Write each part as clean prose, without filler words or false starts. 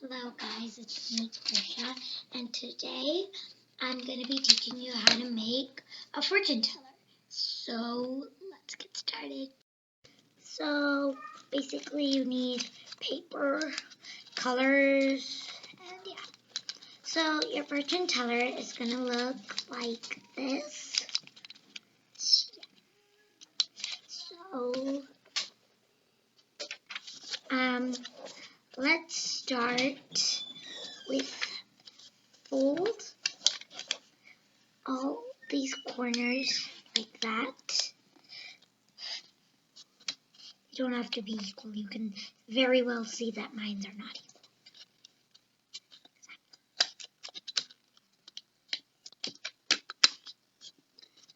Hello guys, it's me, Trisha, and today I'm going to be teaching you how to make a fortune teller. So let's get started. So basically you need paper, colors, and yeah. So your fortune teller is going to look like this. So let's start with fold all these corners like that. You don't have to be equal. You can very well see that mine are not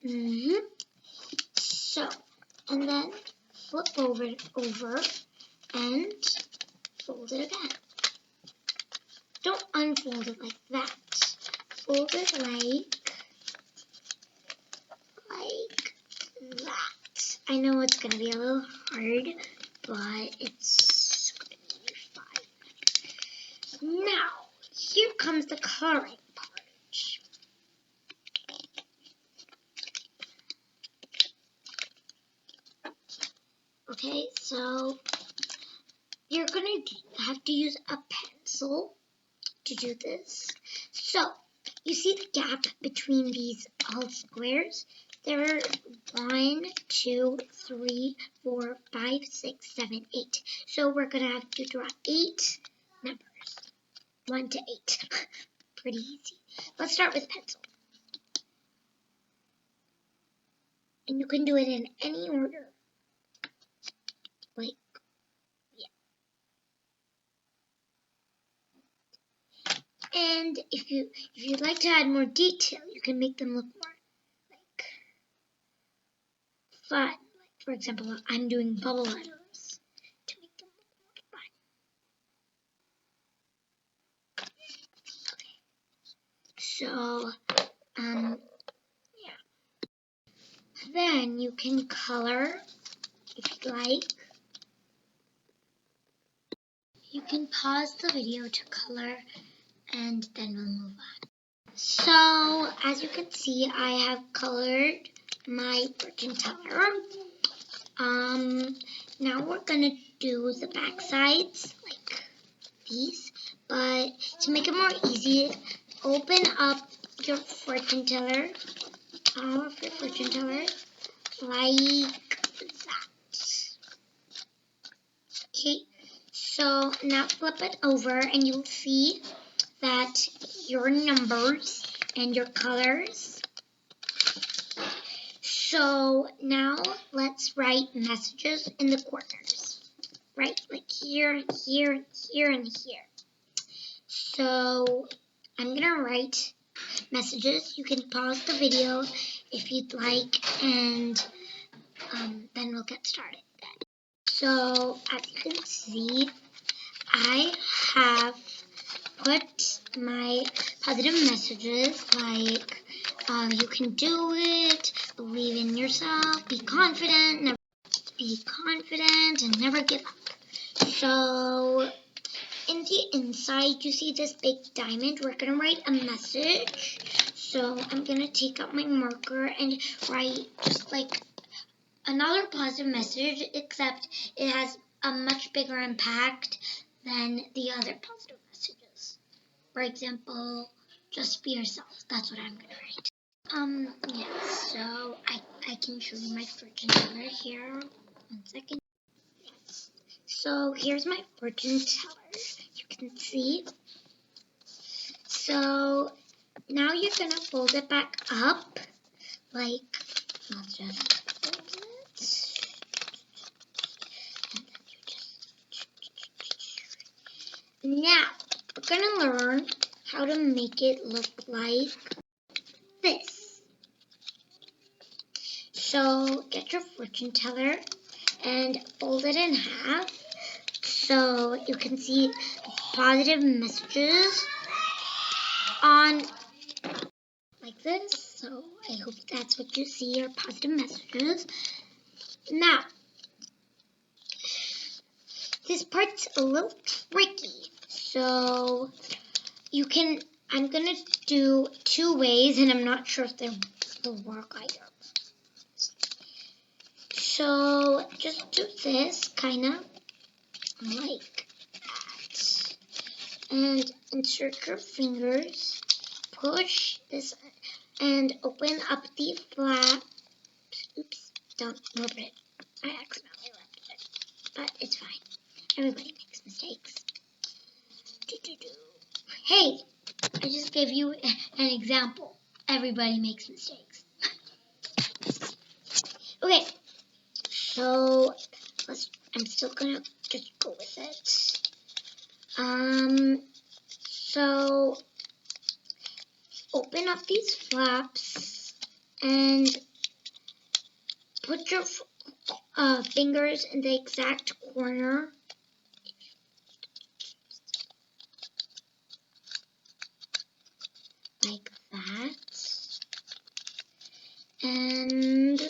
equal. So, and then flip over and fold it again. Don't unfold it like that. Fold it like that. I know it's going to be a little hard, but it's going to be fine. Now, here comes the coloring part. Okay, so you're going to have to use a pencil to do this. So, you see the gap between these all squares? There are 1, 2, 3, 4, 5, 6, 7, 8. So we're going to have to draw 8 numbers. 1 to 8. Pretty easy. Let's start with pencil. And you can do it in any order. Like, yeah. And if you'd like to add more detail, you can make them look more like fun. Like, for example, I'm doing bubble letters to make them look more fun. Okay. So, yeah. Then you can color if you'd like. You can pause the video to color and then we'll move on. So, as you can see, I have colored my fortune teller. Now we're gonna do the back sides like these, but to make it more easy, open up your fortune teller, all of your fortune teller, like that. Okay, so now flip it over and you'll see that your numbers and your colors. So now let's write messages in the corners. Right, like here, here, here, and here. So I'm gonna write messages. You can pause the video if you'd like, and then we'll get started. So as you can see, I have put my positive messages like you can do it, believe in yourself, be confident, and never give up. So in the inside, you see this big diamond. We're going to write a message. So I'm going to take out my marker and write just like another positive message, except it has a much bigger impact than the other positive messages. For example, just be yourself. That's what I'm going to write. Yeah, so I can show you my fortune teller here. 1 second. So here's my fortune teller. You can see. So now you're going to fold it back up. Like, let's just fold it. And then you just... Now, we're going to learn how to make it look like this. So get your fortune teller and fold it in half so you can see positive messages on like this. So I hope that's what you see, your positive messages. Now, this part's a little tricky. So you can, I'm going to do 2 ways, and I'm not sure if they will work either. So just do this, kind of like that. And insert your fingers, push this, and open up the flap. Oops, don't rub it. I accidentally rubbed it, but it's fine. Everybody makes mistakes. Hey, I just gave you an example. Everybody makes mistakes. Okay, so I'm still gonna just go with it. So open up these flaps and put your fingers in the exact corner. Like that. And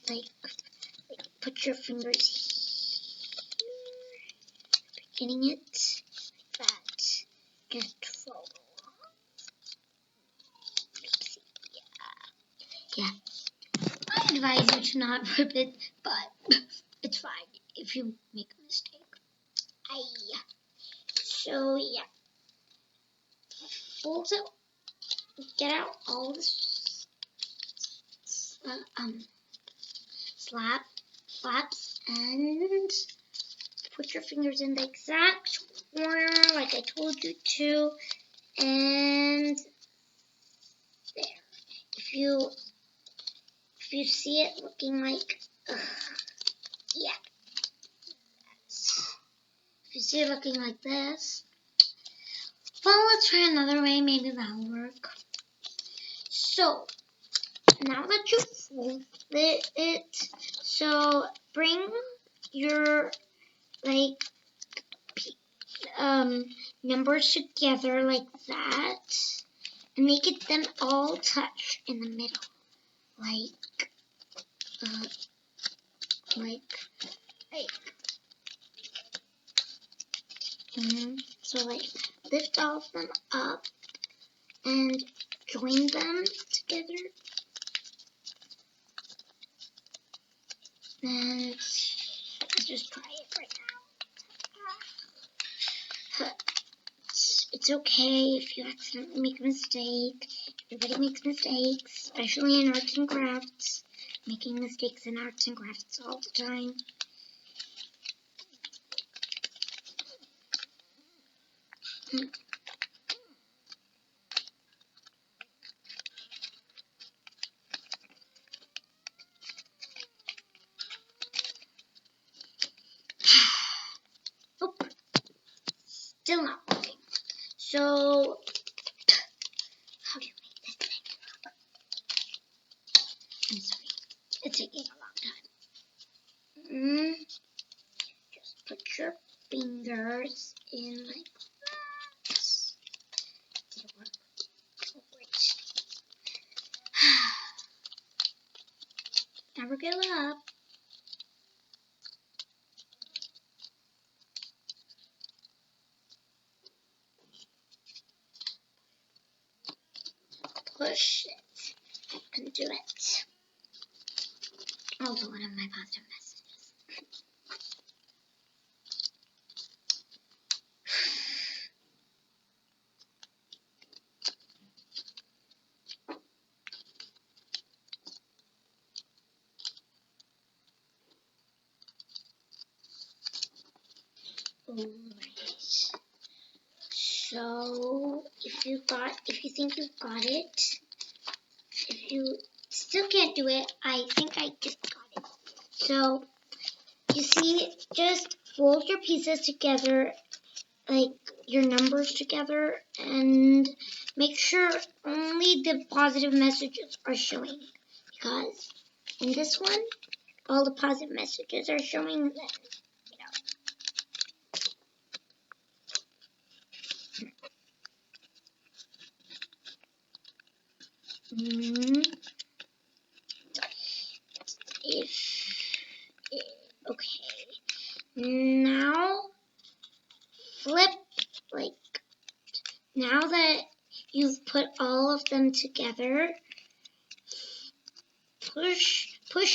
like put your fingers here, getting it like that. Just follow along. Yeah. I advise you to not rip it, but it's fine if you make a mistake. So yeah, fold it, get out all the flaps, and put your fingers in the exact corner like I told you to, and there. If you see it looking like, yeah. If you see it looking like this, well, let's try another way. Maybe that'll work. So now that you've folded it, so bring your numbers together like that, and make it them all touch in the middle, so lift all of them up and join them together. And let's just try it right now. It's okay if you accidentally make a mistake. Everybody makes mistakes, especially in arts and crafts. Making mistakes in arts and crafts all the time. Oh, still not working. So, how do you make this thing up? I'm sorry, it's taking a long time. Just put your fingers in like that. Oh, great. Never give up. Push it. I can do it. Also, one of my positive messages. Alright. So, if you think you've got it, if you still can't do it, I think I just got it. So, you see, just fold your pieces together, like your numbers together, and make sure only the positive messages are showing. Because in this one, all the positive messages are showing then, If Okay. Now, flip, like, now that you've put all of them together, push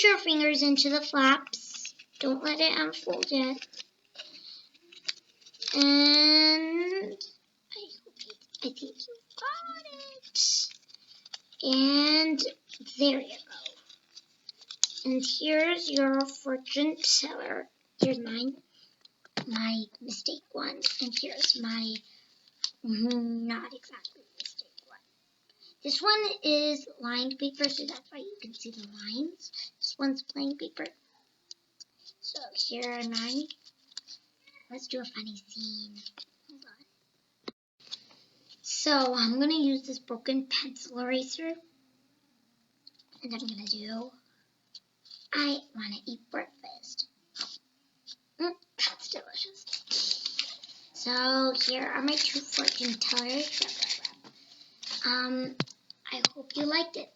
your fingers into the flaps. Don't let it unfold yet. And I think you got it. And there you go. And here's your fortune teller. Here's mine, my mistake one. And here's my not exactly mistake one. This one is lined paper, so that's why you can see the lines. This one's plain paper. So here are mine. Let's do a funny scene. Hold on. So I'm going to use this broken pencil eraser. And I'm going to do, I want to eat breakfast. That's delicious. So here are my two fortune tellers. I hope you liked it.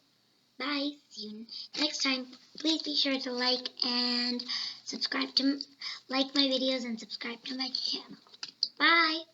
Bye. See you next time. Please be sure to like my videos and subscribe to my channel. Bye.